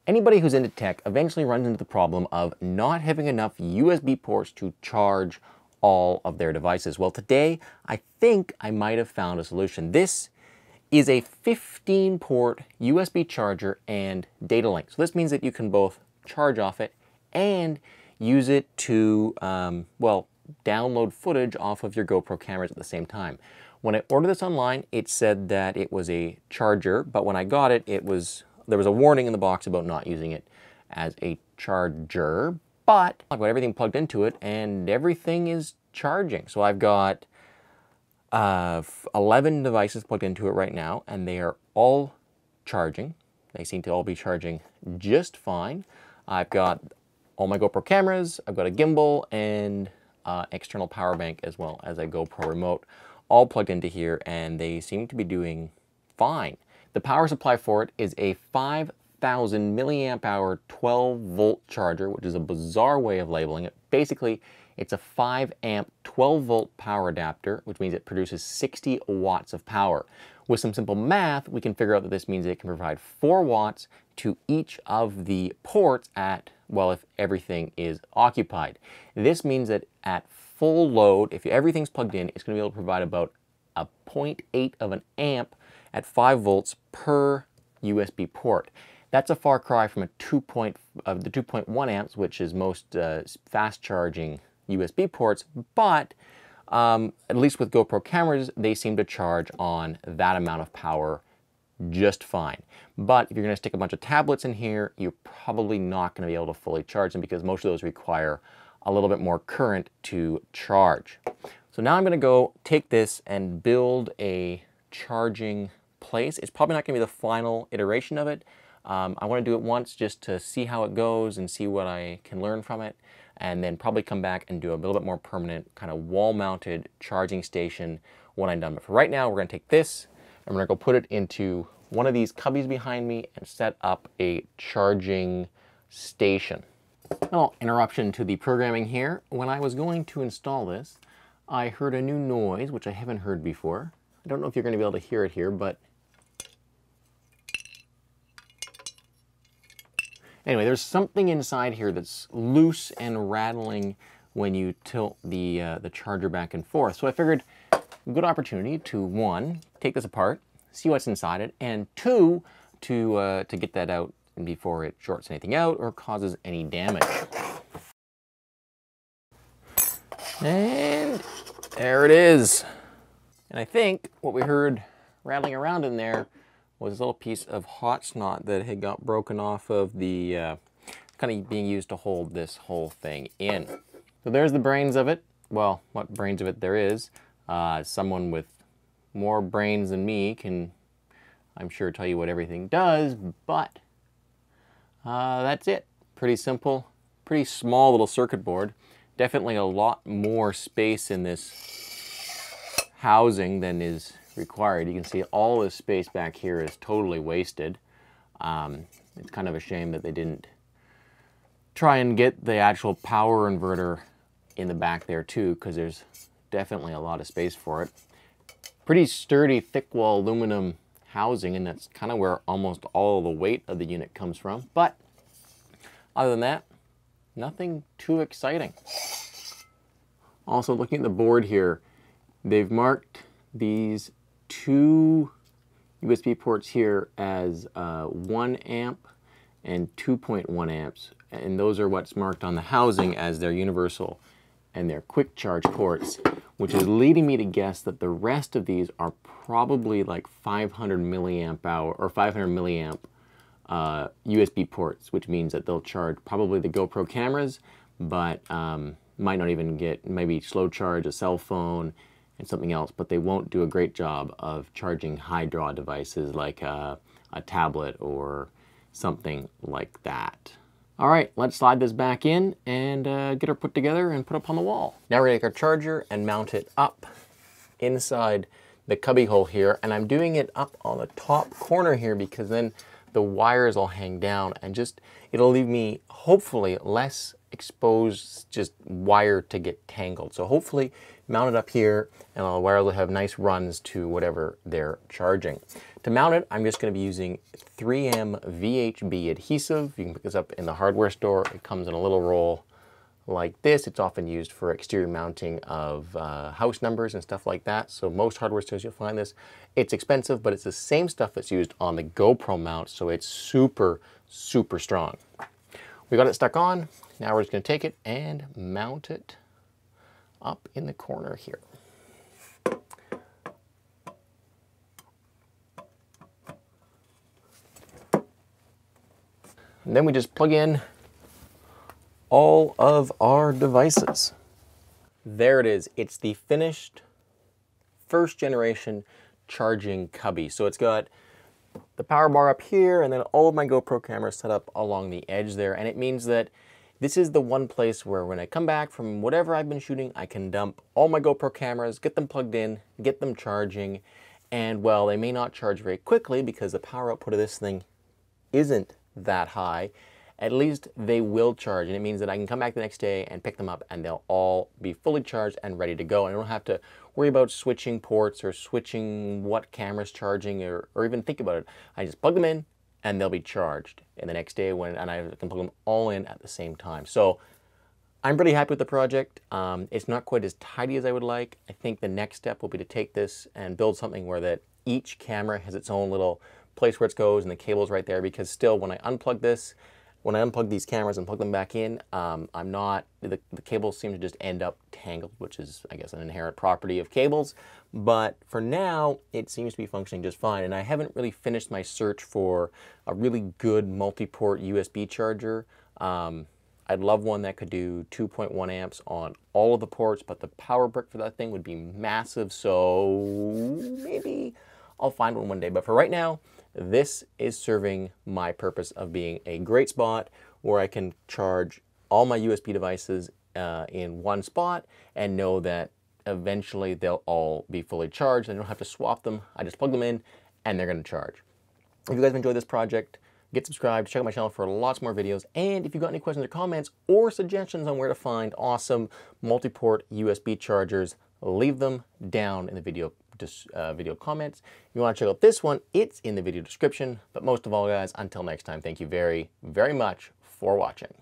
Anybody who's into tech eventually runs into the problem of not having enough USB ports to charge all of their devices. Well, today, I think I might have found a solution. This is a 15-port USB charger and data link. So this means that you can both charge off it and use it to, well, download footage off of your GoPro cameras at the same time. When I ordered this online, it said that it was a charger, but when I got it, there was a warning in the box about not using it as a charger, but I've got everything plugged into it and everything is charging. So I've got 11 devices plugged into it right now, and they are all charging. They seem to all be charging just fine. I've got all my GoPro cameras, I've got a gimbal, and external power bank as well as a GoPro remote, all plugged into here, and they seem to be doing fine. The power supply for it is a 5,000 milliamp hour 12-volt charger, which is a bizarre way of labeling it. Basically, it's a 5 amp 12-volt power adapter, which means it produces 60 watts of power. With some simple math, we can figure out that this means it can provide 4 watts to each of the ports at, well, if everything is occupied. This means that at full load, if everything's plugged in, it's going to be able to provide about a 0.8 of an amp at 5 volts per USB port. That's a far cry from the 2.1 amps, which is most fast charging USB ports, but at least with GoPro cameras, they seem to charge on that amount of power just fine. But if you're going to stick a bunch of tablets in here, you're probably not going to be able to fully charge them because most of those require a little bit more current to charge. So now I'm going to go take this and build a charging place. It's probably not going to be the final iteration of it. I want to do it once just to see how it goes and see what I can learn from it, and then probably come back and do a little bit more permanent kind of wall-mounted charging station when I'm done. But for right now, we're going to take this and we're going to go put it into one of these cubbies behind me and set up a charging station. Well, interruption to the programming here. When I was going to install this, I heard a new noise, which I haven't heard before. I don't know if you're going to be able to hear it here, but anyway, there's something inside here that's loose and rattling when you tilt the charger back and forth. So I figured a good opportunity to, one, take this apart, see what's inside it, and two, to get that out before it shorts anything out or causes any damage. And there it is. And I think what we heard rattling around in there was a little piece of hot snot that had got broken off of the, kind of being used to hold this whole thing in. So there's the brains of it. Well, what brains of it there is. Someone with more brains than me can, I'm sure, tell you what everything does, but that's it. Pretty simple, pretty small little circuit board. Definitely a lot more space in this housing than is required. You can see all this space back here is totally wasted. It's kind of a shame that they didn't try and get the actual power inverter in the back there too, because there's definitely a lot of space for it. Pretty sturdy, thick wall aluminum housing, and that's kind of where almost all the weight of the unit comes from. But other than that, nothing too exciting. Also, looking at the board here, they've marked these 2 USB ports here as 1 amp and 2.1 amps. And those are what's marked on the housing as their universal and their quick charge ports, which is leading me to guess that the rest of these are probably like 500 milliamp hour or 500 milliamp USB ports, which means that they'll charge probably the GoPro cameras, but might not even get, maybe slow charge a cell phone and something else, but they won't do a great job of charging high draw devices like a tablet or something like that. All right, let's slide this back in and get her put together and put up on the wall. Now we're gonna take our charger and mount it up inside the cubby hole here, and I'm doing it up on the top corner here because then the wires will hang down and just, it'll leave me hopefully less exposed just wire to get tangled. So hopefully mount it up here, and the wires will have nice runs to whatever they're charging. To mount it, I'm just going to be using 3M VHB adhesive. You can pick this up in the hardware store. It comes in a little roll like this. It's often used for exterior mounting of house numbers and stuff like that. So most hardware stores you'll find this. It's expensive, but it's the same stuff that's used on the GoPro mount, so it's super, super strong. We got it stuck on. Now we're just going to take it and mount it up in the corner here. And then we just plug in all of our devices. There it is. It's the finished first generation charging cubby. So it's got the power bar up here and then all of my GoPro cameras set up along the edge there. And it means that this is the one place where when I come back from whatever I've been shooting, I can dump all my GoPro cameras, get them plugged in, get them charging. And well, they may not charge very quickly because the power output of this thing isn't that high. At least they will charge, and it means that I can come back the next day and pick them up and they'll all be fully charged and ready to go. And I don't have to worry about switching ports or switching what camera's charging or even think about it. I just plug them in and they'll be charged. And the next day and I can plug them all in at the same time. So I'm really happy with the project. It's not quite as tidy as I would like. I think the next step will be to take this and build something where that each camera has its own little place where it goes and the cable's right there, because still when I unplug these cameras and plug them back in, the cables seem to just end up tangled, which is, I guess, an inherent property of cables. But for now, it seems to be functioning just fine. And I haven't really finished my search for a really good multi-port USB charger. I'd love one that could do 2.1 amps on all of the ports, but the power brick for that thing would be massive. So maybe I'll find one day. But for right now, this is serving my purpose of being a great spot where I can charge all my USB devices in one spot and know that eventually they'll all be fully charged. I don't have to swap them. I just plug them in and they're going to charge. If you guys have enjoyed this project, get subscribed, check out my channel for lots more videos. And if you've got any questions or comments or suggestions on where to find awesome multi-port USB chargers, leave them down in the video comments. If you want to check out this one, it's in the video description. But most of all, guys, until next time, thank you very, very much for watching.